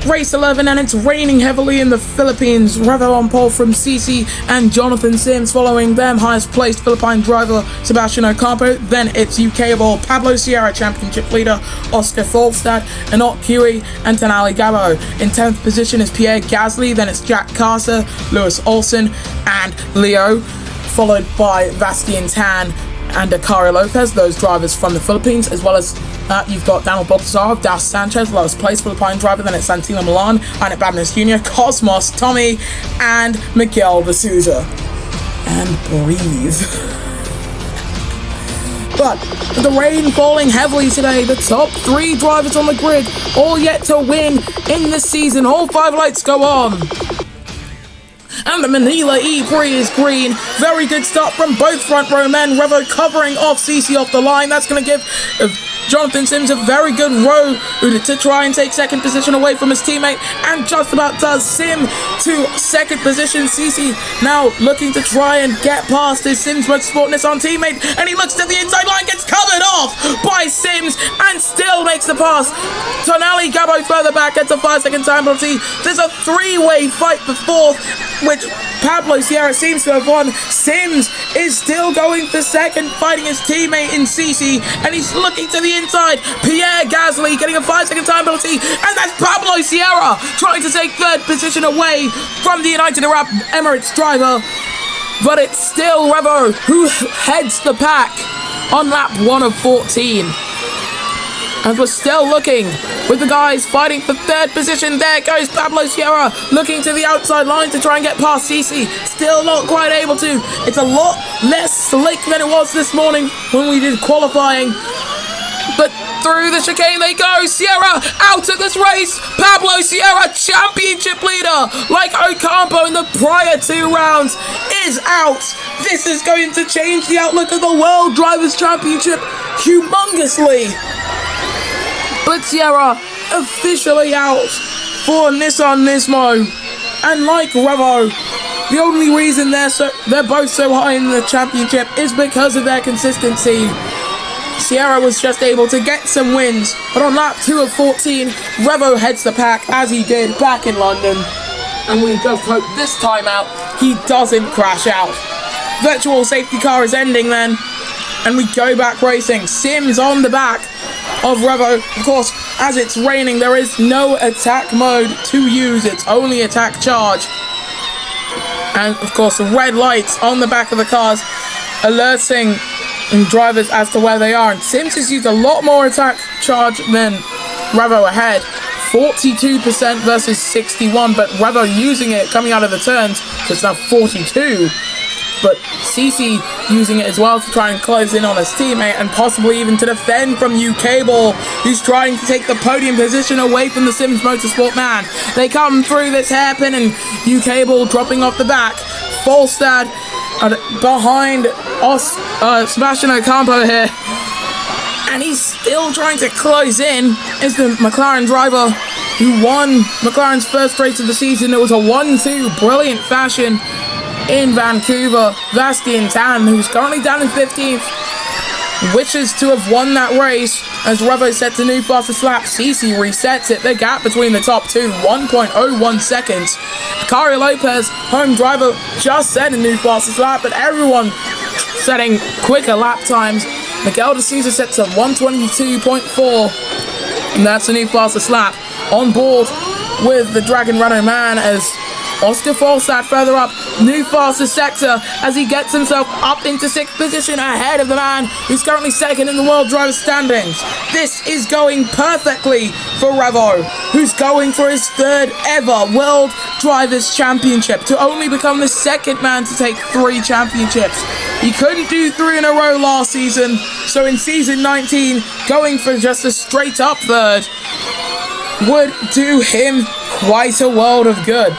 Race 11, and it's raining heavily in the Philippines. Revo on pole from CC and Jonathan Sims. Following them, highest placed Philippine driver Sebastian Ocampo. Then it's UK ball Pablo Sierra, championship leader Oscar Folstad, Anot Kiwi, and Tonali Gabo. In 10th position is Pierre Gasly. Then it's Jack Carter, Lewis Olsen, and Leo, followed by Bastian Tan and Akari Lopez, those drivers from the Philippines, as well as you've got Daniel Baltazar, Das Sanchez, lowest place Philippine driver, then it's Santino Milan, Annette Babnas Jr., Cosmos, Tommy, and Miguel de Souza. And breathe. But with the rain falling heavily today, the top 3 drivers on the grid, all yet to win in the season. All 5 lights go on. And the Manila Prix is green. Very good start from both front row men. Revo covering off CC off the line. That's going to give Jonathan Sims a very good row to try and take second position away from his teammate, and just about does. Sim to second position. CC now looking to try and get past his Sims Motorsportness on teammate, and he looks to the inside line, gets covered off by Sims, and still makes the pass. Tonali Gabo further back, gets a 5-second time penalty. There's a 3-way fight for 4th, which Pablo Sierra seems to have won. Sims is still going for second, fighting his teammate in CC, and he's looking to the inside. Pierre Gasly getting a 5-second time penalty, and that's Pablo Sierra trying to take third position away from the United Arab Emirates driver. But it's still Revo who heads the pack on lap 1 of 14. And we're still looking with the guys fighting for third position. There goes Pablo Sierra looking to the outside line to try and get past CC. Still not quite able to. It's a lot less slick than it was this morning when we did qualifying. But through the chicane they go. Sierra out of this race. Pablo Sierra, championship leader, like Ocampo in the prior 2 rounds, is out. This is going to change the outlook of the World Drivers' Championship humongously. But Sierra officially out for Nissan Nismo. And like Revo, the only reason they're both so high in the championship is because of their consistency. Sierra was just able to get some wins, but on lap 2 of 14, Revo heads the pack as he did back in London. And we just hope this time out he doesn't crash out. Virtual safety car is ending then, and we go back racing. Sims on the back of Revo. Of course, as it's raining, there is no attack mode to use. It's only attack charge. And of course, the red lights on the back of the cars alerting drivers as to where they are. And Sims has used a lot more attack charge than Revo ahead. 42% versus 61, but Revo using it coming out of the turns, so it's now 42. But CC using it as well to try and close in on his teammate, and possibly even to defend from UK Ball, who's trying to take the podium position away from the Sims Motorsport man. They come through this hairpin, and UK Ball dropping off the back. Folstad behind Sebastian Ocampo here, and he's still trying to close in. Is the McLaren driver who won McLaren's first race of the season. It was a 1-2 brilliant fashion in Vancouver. Bastian Tan, who's currently down in 15th, wishes to have won that race as Revo sets a new fastest lap. CC resets it. The gap between the top 2, 1.01 seconds. Akari Lopez, home driver, just set a new fastest lap, but everyone setting quicker lap times. Miguel de Souza sets a 122.4, and that's a new fastest lap. On board with the Dragon Renault man as Oscar Folstad further up, new fastest sector as he gets himself up into 6th position ahead of the man who's currently 2nd in the World Driver standings. This is going perfectly for Revo, who's going for his 3rd ever World Drivers Championship, to only become the 2nd man to take 3 championships. He couldn't do 3 in a row last season, so in season 19, going for just a straight up 3rd would do him quite a world of good.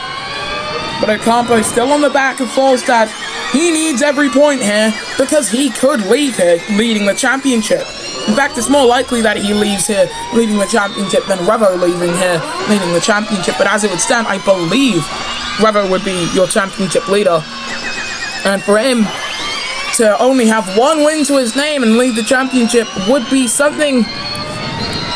But Ocampo still on the back of Folstad. He needs every point here because he could leave here leading the championship. In fact, it's more likely that he leaves here leading the championship than Revo leaving here leading the championship. But as it would stand, I believe Revo would be your championship leader. And for him to only have 1 win to his name and lead the championship would be something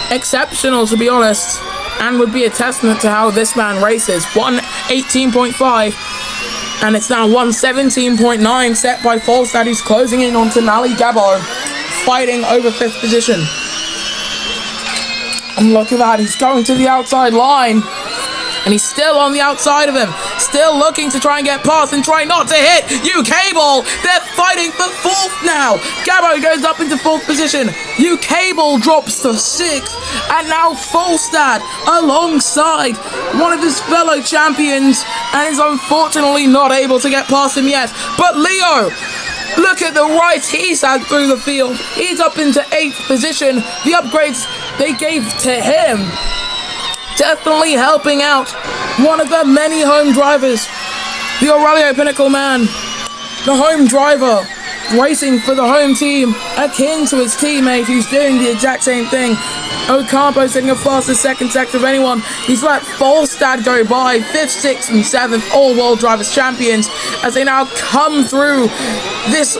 exceptional, to be honest. and would be a testament to how this man races. 118.5, and it's now 117.9, set by Falstad, who's closing in on Tenali Gabo, fighting over 5th position. And look at that, he's going to the outside line. And he's still on the outside of him. Still looking to try and get past and try not to hit U-Cable. They're fighting for 4th now. Gabo goes up into 4th position. U-Cable drops to 6th. And now Falstad alongside one of his fellow champions and is unfortunately not able to get past him yet. But Leo, look at the rides he's had through the field. He's up into 8th position. The upgrades they gave to him definitely helping out one of the many home drivers. The Aurelio Pinnacle man, the home driver, racing for the home team, akin to his teammate who's doing the exact same thing. Ocampo sitting the fastest 2nd sector of anyone. He's let Falstad go by, 5th, 6th and 7th all World Drivers Champions, as they now come through this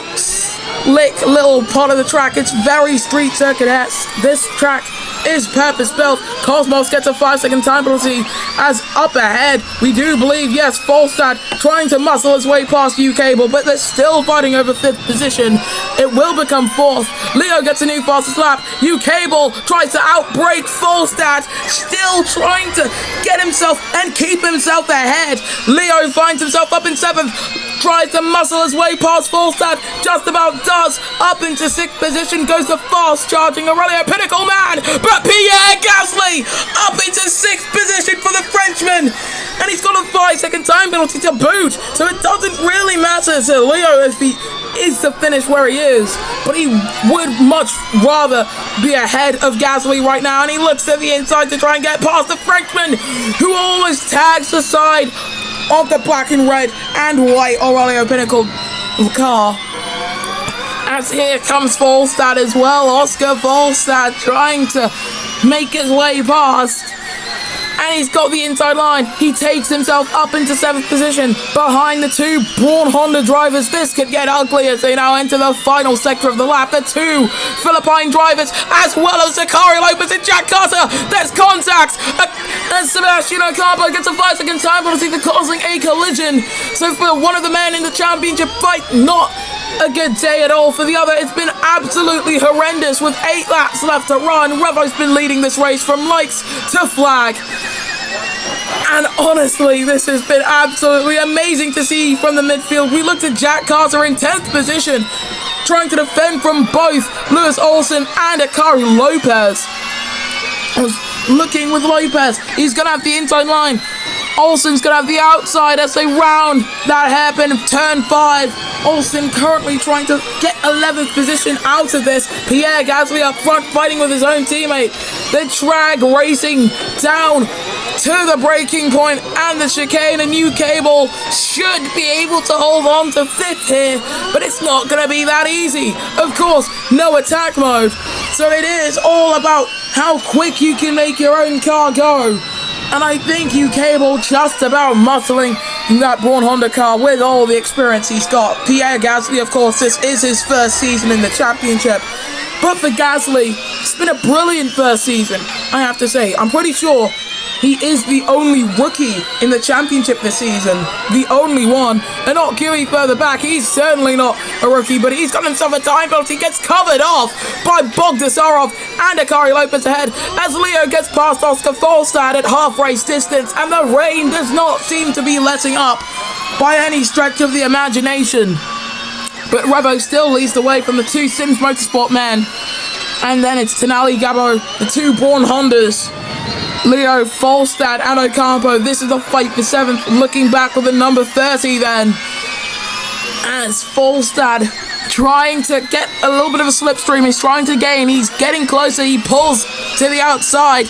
slick little part of the track. It's very street circuit-esque. This track is purpose-built. Cosmos gets a 5-second time penalty, as up ahead, we do believe, yes, Falstad trying to muscle his way past U-Cable, but they're still fighting over 5th position. It will become 4th. Leo gets a new fastest lap. U-Cable tries to outbrake Falstad, still trying to get himself and keep himself ahead. Leo finds himself up in 7th, tries to muscle his way past Falstad, just about does. Up into 6th position goes the fast-charging Aurelio Pinnacle man, but Pierre Gasly up into 6th position for the Frenchman, and he's got a 5-second time penalty to boot, so it doesn't really matter to Leo if he is to finish where he is, but he would much rather be ahead of Gasly right now, and he looks to the inside to try and get past the Frenchman, who almost tags the side of the black and red and white Aurelio Pinnacle car. As here comes Falstad as well. Oscar Falstad trying to make his way past. And he's got the inside line. He takes himself up into 7th position behind the 2 Braun Honda drivers. This could get ugly as they now enter the final sector of the lap. The 2 Philippine drivers, as well as Zachary Lopez and Jack Carter. There's contact. And Sebastian Ocampo gets a 5-second time penalty for causing a collision. So for one of the men in the championship fight, not a good day at all. For the other, it's been absolutely horrendous with 8 laps left to run. Revo's been leading this race from lights to flag. And honestly, this has been absolutely amazing to see from the midfield. We looked at Jack Carter in 10th position, trying to defend from both Lewis Olsen and Akari Lopez. I was looking with Lopez. He's going to have the inside line. Olsen's going to have the outside as they round that hairpin of turn 5. Olsen currently trying to get 11th position out of this. Pierre Gasly up front fighting with his own teammate. The drag racing down to the braking point and the chicane. A new cable should be able to hold on to 5th here, but it's not going to be that easy. Of course, no attack mode, so it is all about how quick you can make your own car go. And I think U-Cable just about muscling that Braun Honda car with all the experience he's got. Pierre Gasly, of course, this is his first season in the championship. But for Gasly, it's been a brilliant first season, I have to say. I'm pretty sure he is the only rookie in the championship this season. The only one. And not Kiwi further back. He's certainly not a rookie, but he's got himself a time penalty. Gets covered off by Bogdasarov and Akari Lopez ahead as Leo gets past Oscar Falstad at half race distance. And the rain does not seem to be letting up by any stretch of the imagination. But Revo still leads the way from the 2 Sims Motorsport men. And then it's Tenali Gabo, the 2 Braun Hondas. Leo, Falstad, and Ocampo. This is a fight for 7th. Looking back with the number 30 then. As Falstad trying to get a little bit of a slipstream. He's trying to gain. He's getting closer. He pulls to the outside.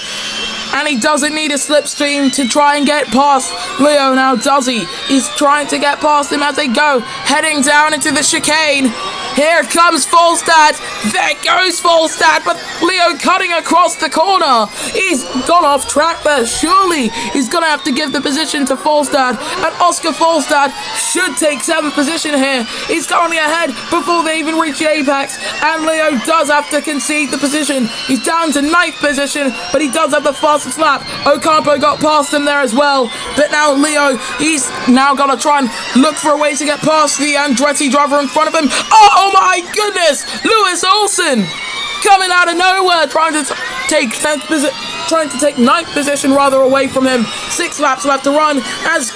And he doesn't need a slipstream to try and get past Leo now, does he? He's trying to get past him as they go, heading down into the chicane. Here comes Falstad. There goes Falstad, but Leo cutting across the corner. He's gone off track there. Surely he's going to have to give the position to Falstad. And Oscar Falstad should take 7th position here. He's currently ahead before they even reach the apex, and Leo does have to concede the position. He's down to 9th position, but he does have the fastest lap. Ocampo got past him there as well, but now Leo, he's now got to try and look for a way to get past the Andretti driver in front of him. Oh my goodness! Lewis Olsen coming out of nowhere, trying to take 9th position rather away from him. 6 laps left to run as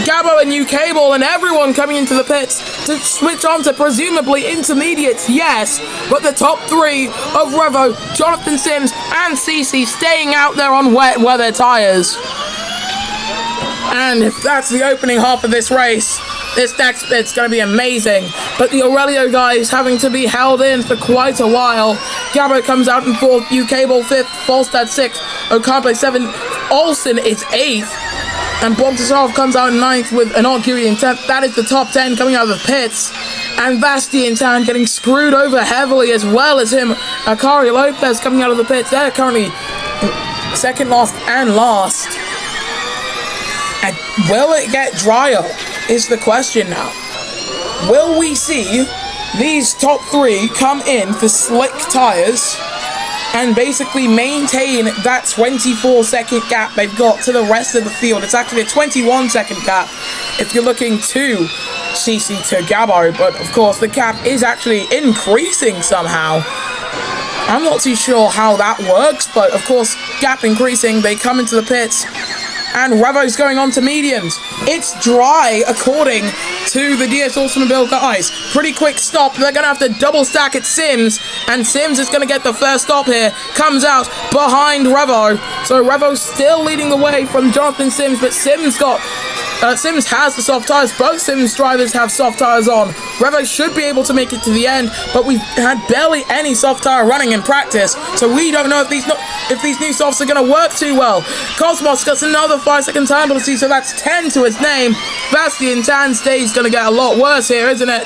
Gabo and Cable and everyone coming into the pits to switch on to presumably intermediates, yes, but the top 3 of Revo, Jonathan Sims and CC staying out there on wet weather tyres. And if that's the opening half of this race, this next bit's going to be amazing. But the Aurelio guys having to be held in for quite a while. Gabo comes out in 4th, Cable 5th, Falstad 6th, Ocampo 7th, Olsen is 8th. And Bogdasarov comes out in 9th with an Arcuri in 10th. That is the top 10 coming out of the pits. And Vasti in Tan getting screwed over heavily, as well as him. Akari Lopez coming out of the pits. They're currently second last and last. And will it get drier is the question now. Will we see these top 3 come in for slick tyres and basically maintain that 24-second gap they've got to the rest of the field? It's actually a 21-second gap if you're looking to CC to Gabo, but of course the gap is actually increasing somehow. I'm not too sure how that works, but of course gap increasing, they come into the pits. And Revo's going on to mediums. It's dry, according to the DS Automobile guys. Pretty quick stop. They're going to have to double stack at Sims. And Sims is going to get the first stop here. Comes out behind Revo. So Revo's still leading the way from Jonathan Sims. But Sims has the soft tyres. Both Sims drivers have soft tyres on. Revo should be able to make it to the end. But we've had barely any soft tyre running in practice. So we don't know if these new softs are going to work too well. Cosmos gets another 5-second time penalty, so that's 10 to his name. Bastian Tan's day is going to get a lot worse here, isn't it?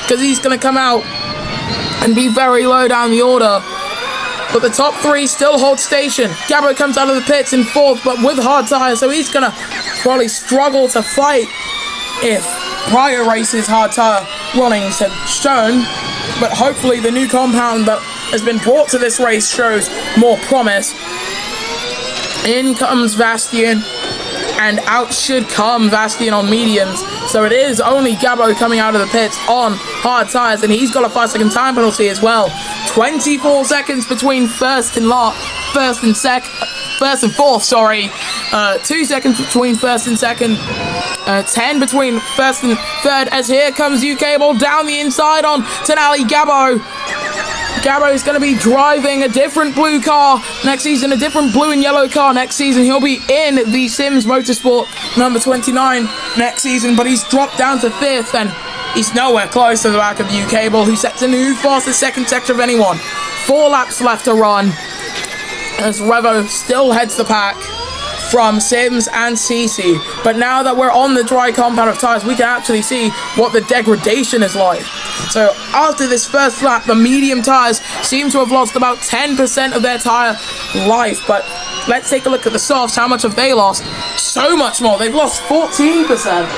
Because he's going to come out and be very low down the order. But the top 3 still hold station. Gabo comes out of the pits in 4th, but with hard tyres, so he's going to probably struggle to fight if prior races' hard tyre runnings have shown. But hopefully the new compound that has been brought to this race shows more promise. In comes Vastian, and out should come Vastian on mediums. So it is only Gabo coming out of the pits on hard tyres, and he's got a 5-second time penalty as well. 24 seconds between first and 4th, 2 seconds between first and second, 10 between first and third, as here comes Cable down the inside on Tenali Gabo. Gabo is going to be driving a different blue car next season, a different blue and yellow car next season. He'll be in the Sims Motorsport number 29 next season, but he's dropped down to 5th, and he's nowhere close to the back of Cable, who sets a new fastest second sector of anyone. 4 laps left to run, as Revo still heads the pack from Sims and CC. But now that we're on the dry compound of tyres, we can actually see what the degradation is like. So after this first lap, the medium tyres seem to have lost about 10% of their tyre life. But let's take a look at the softs. How much have they lost? So much more. They've lost 14%.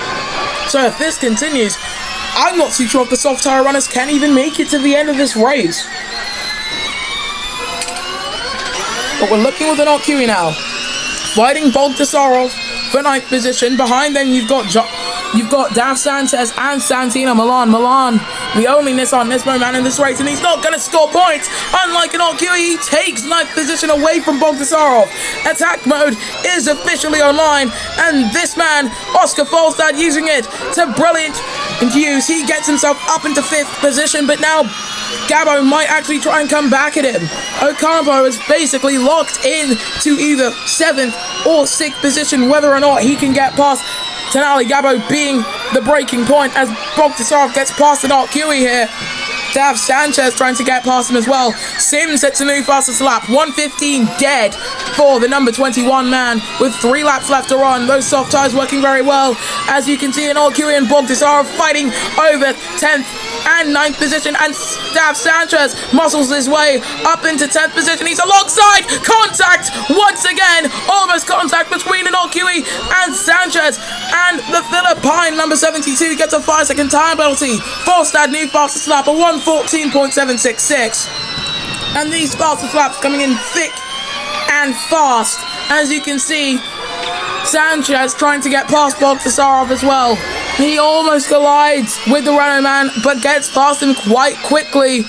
So if this continues, I'm not too sure if the soft tyre runners can even make it to the end of this race. But we're looking with an RQ now. Fighting Bogdasarov for 9th position. Behind them, you've got Dav Sanchez and Santino Milan. Milan, the only Nissan Nismo man in this race, and he's not going to score points. Unlike an RQ, he takes 9th position away from Bogdasarov. Attack mode is officially online, and this man, Oscar Falstad, using it to brilliant use. He gets himself up into 5th position, but now Gabo might actually try and come back at him. Ocampo is basically locked in to either 7th or 6th position, whether or not he can get past Tenali. Gabo being the breaking point as Bogdasarov gets past an RQ here. Dav Sanchez trying to get past him as well. Sims sets a new fastest lap. 1:15 dead for the number 21 man with 3 laps left to run. Those soft tyres working very well. As you can see, an RQ and Bogdasarov fighting over 10th and 9th position, and Dav Sanchez muscles his way up into 10th position. He's alongside. Contact once again. Almost contact between an RQE and Sanchez. And the Philippine number 72 gets a 5-second time penalty. Forced that new fastest lap of 1:14.766. And these fastest laps coming in thick and fast. As you can see, Sanchez trying to get past Bogdasarov as well. He almost collides with the Renault man, but gets past him quite quickly.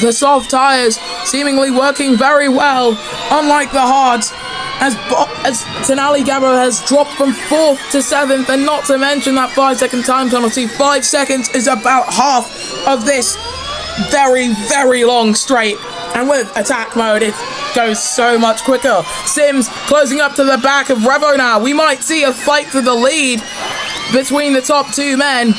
The soft tyres seemingly working very well, unlike the hards, as Tenali Gabo has dropped from 4th to 7th, and not to mention that 5-second time penalty. 5 seconds is about half of this very, very long straight. And with attack mode, it goes so much quicker. Sims closing up to the back of Revo now. We might see a fight for the lead between the top two men,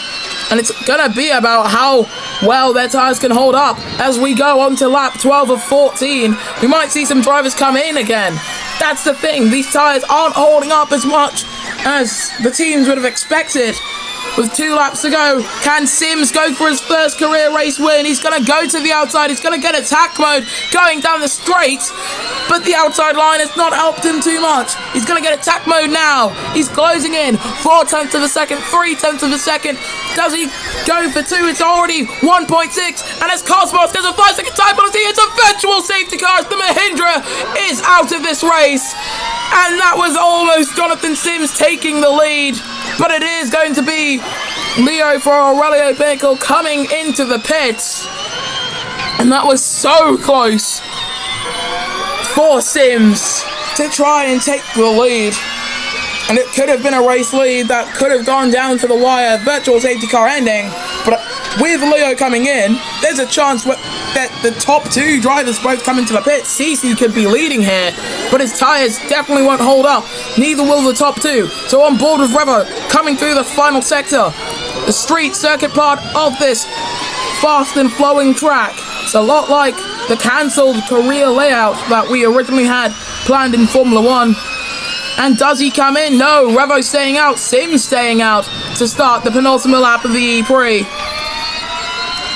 and it's gonna be about how well their tyres can hold up as we go on to lap 12 of 14. We might see some drivers come in again. That's the thing, these tyres aren't holding up as much as the teams would have expected. With 2 laps to go, can Sims go for his first career race win? He's going to go to the outside. He's going to get attack mode going down the straight. But the outside line has not helped him too much. He's going to get attack mode now. He's closing in. 0.4 of a second, 0.3 of a second. Does he go for 2? It's already 1.6. And as Cosmos gets a 5-second time penalty, it's a virtual safety car. The Mahindra is out of this race. And that was almost Jonathan Sims taking the lead. But it is going to be Leo for Aurelio Pinnacle coming into the pits. And that was so close for Sims to try and take the lead. And it could have been a race lead that could have gone down to the wire, virtual safety car ending. But with Leo coming in, there's a chance that the top 2 drivers both come into the pit. CC could be leading here, but his tyres definitely won't hold up. Neither will the top 2. So on board with Revo, coming through the final sector. The street circuit part of this fast and flowing track. It's a lot like the cancelled Korea layout that we originally had planned in Formula 1. And does he come in? No, Revo staying out, Sims staying out to start the penultimate lap of the Prix.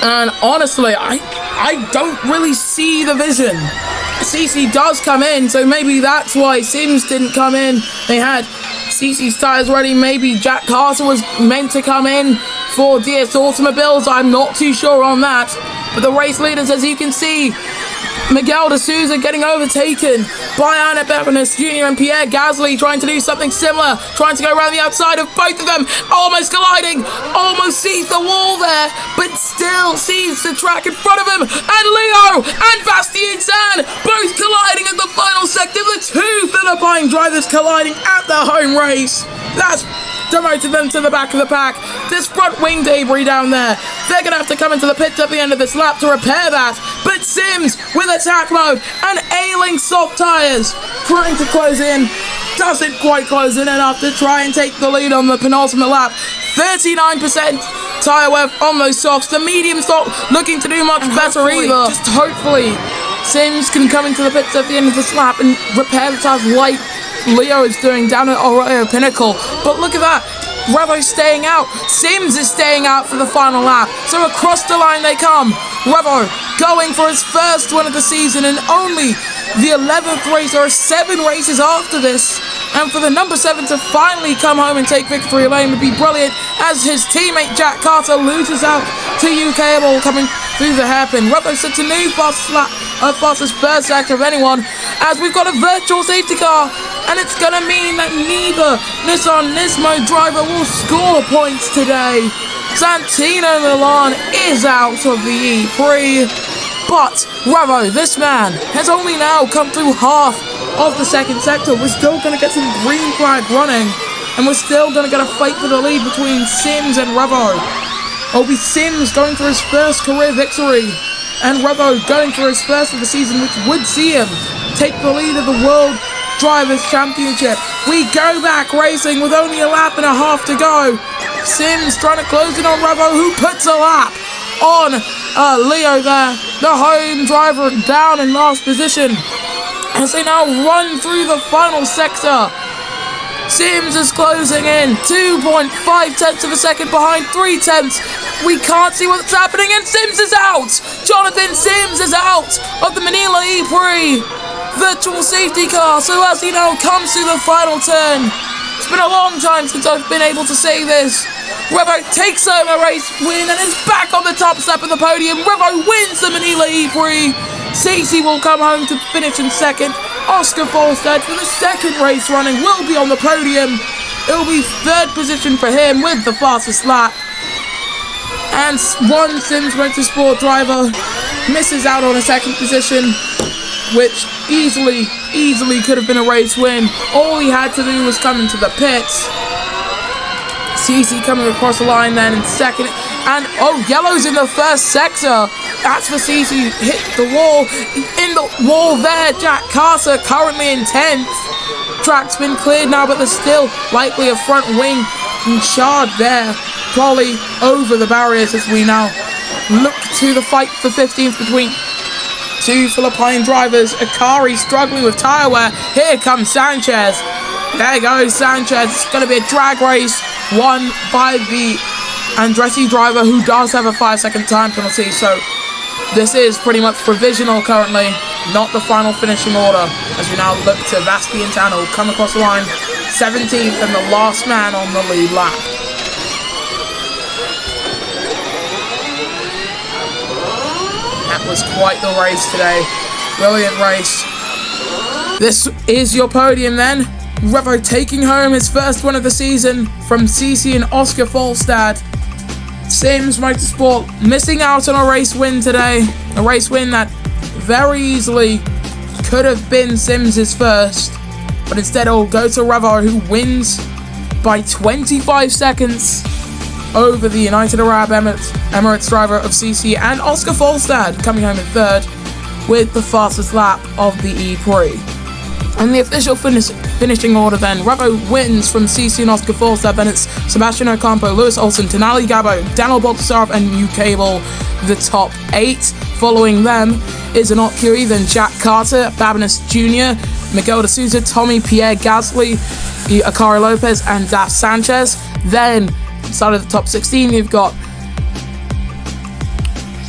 And honestly, I don't really see the vision. CC does come in, so maybe that's why Sims didn't come in. They had CC's tyres ready. Maybe Jack Carter was meant to come in for DS Automobiles. I'm not too sure on that. But the race leaders, as you can see, Miguel de Souza getting overtaken by Anna Bevanis Jr. and Pierre Gasly trying to do something similar, trying to go around the outside of both of them, almost colliding, almost sees the wall there, but still sees the track in front of him, and Leo and Bastien San both colliding at the final sector. The 2 Philippine drivers colliding at the home race. That's demoted them to the back of the pack. This front wing debris down there, they're going to have to come into the pits at the end of this lap to repair that. But Sims with attack mode and ailing soft tyres trying to close in, doesn't quite close in enough to try and take the lead on the penultimate lap. 39% tyre wear on those softs. The mediums not looking to do much better either. Just hopefully Sims can come into the pits at the end of this lap and repair the tyres like Leo is doing down at Aurelio Pinnacle. But look at that, Revo staying out, Sims is staying out for the final lap. So across the line they come. Revo going for his first win of the season and only the 11th race. There are 7 races after this, and for the number 7 to finally come home and take victory lane would be brilliant, as his teammate Jack Carter loses out to UK Ball coming through the hairpin. Revo sets a new fastest first sector of anyone, as we've got a virtual safety car, and it's going to mean that neither Nissan Nismo driver will score points today. Santino Milan is out of the Prix, but Revo, this man, has only now come through half of the second sector. We're still going to get some green flag running, and we're still going to get a fight for the lead between Sims and Revo. It'll be Sims going for his first career victory, and Revo going for his first of the season, which would see him take the lead of the World Drivers' Championship. We go back racing with only a lap and a half to go. Sims trying to close in on Revo, who puts a lap on Leo there, the home driver, down in last position as they now run through the final sector. Sims is closing in 2.5 of a second behind 0.3. We can't see what's happening, and Sims is out. Jonathan Sims is out of the Manila E-Prix virtual safety car. So as he now comes to the final turn, It's been a long time since I've been able to say this. Revo takes home a race win and is back on the top step of the podium. Revo wins the Manila E3. Cici will come home to finish in second. Oscar Folstad, for the second race running, will be on the podium. It will be third position for him with the fastest lap. And one Sims Motorsport driver misses out on a second position, which easily could have been a race win. All he had to do was come into the pits. Cici coming across the line then in second. And, oh, yellow's in the first sector. That's for Cici. Hit the wall. In the wall there, Jack Carter currently in 10th. Track's been cleared now, but there's still likely a front wing shard there. Probably over the barriers as we now look to the fight for 15th between two Philippine drivers. Akari struggling with tyre wear. Here comes Sanchez. There goes Sanchez. It's going to be a drag race won by the Andretti driver, who does have a 5-second time penalty. So this is pretty much provisional currently, not the final finishing order, as we now look to Vasky and Tan, who will come across the line 17th and the last man on the lead lap. That was quite the race today. Brilliant race. This is your podium then. Revo taking home his first win of the season from Cici and Oscar Folstad. Sims Motorsport missing out on a race win today. A race win that very easily could have been Sims' first. But instead it will go to Revo, who wins by 25 seconds over the United Arab Emirates driver of Cici, and Oscar Folstad coming home in third with the fastest lap of the E-Prix. And the official finishing order then, Revo wins from Cici and Oscar Folstad, then it's Sebastian Ocampo, Lewis Olsen, Tenali Gabo, Daniel Baltasarov and Ukable, the top 8. Following them is Anot Curie, then Jack Carter, Babinas Jr., Miguel de Souza, Tommy Pierre Gasly, Akari Lopez and Daf Sanchez. Then inside of the top 16 you've got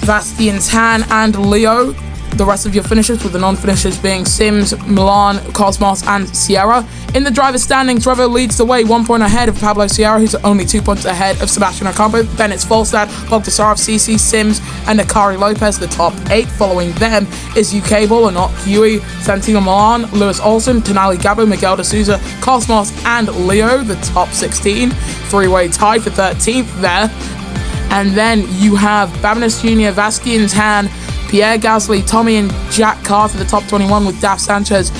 Bastian Tan and Leo. The rest of your finishers, with the non-finishers being Sims, Milan, Cosmos and Sierra. In the driver's standings, Revo leads the way 1 point ahead of Pablo Sierra, who's only 2 points ahead of Sebastian Ocampo. Then it's Folstad, Baltasarov, Cici, Sims and Akari Lopez, the top 8. Following them is Ukable, Anot Huey, Santino Milan, Lewis Olsen, Tenali Gabo, Miguel de Souza, Cosmos and Leo, the top 16. Three-way tie for 13th there. And then you have Babinas Jr., Vasky and Tan, Pierre Gasly, Tommy and Jack Carter, the top 21, with Daf Sanchez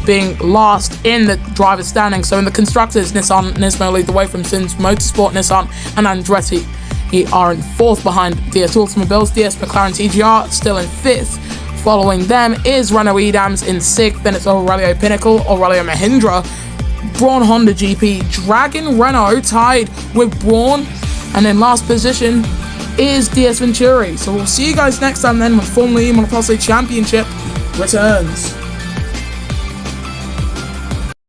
being last in the driver's standing. So in the constructors, Nissan Nismo lead the way from Sims Motorsport, Nissan and Andretti are in 4th behind DS Automobiles. DS McLaren TGR still in 5th. Following them is Renault Edams in 6th. Then it's Aurelio Pinnacle, Aurelio Mahindra, Braun Honda GP, Dragon Renault tied with Braun, and in last position is DS Venturi. So we'll see you guys next time then when Formula E Monopoly Championship returns.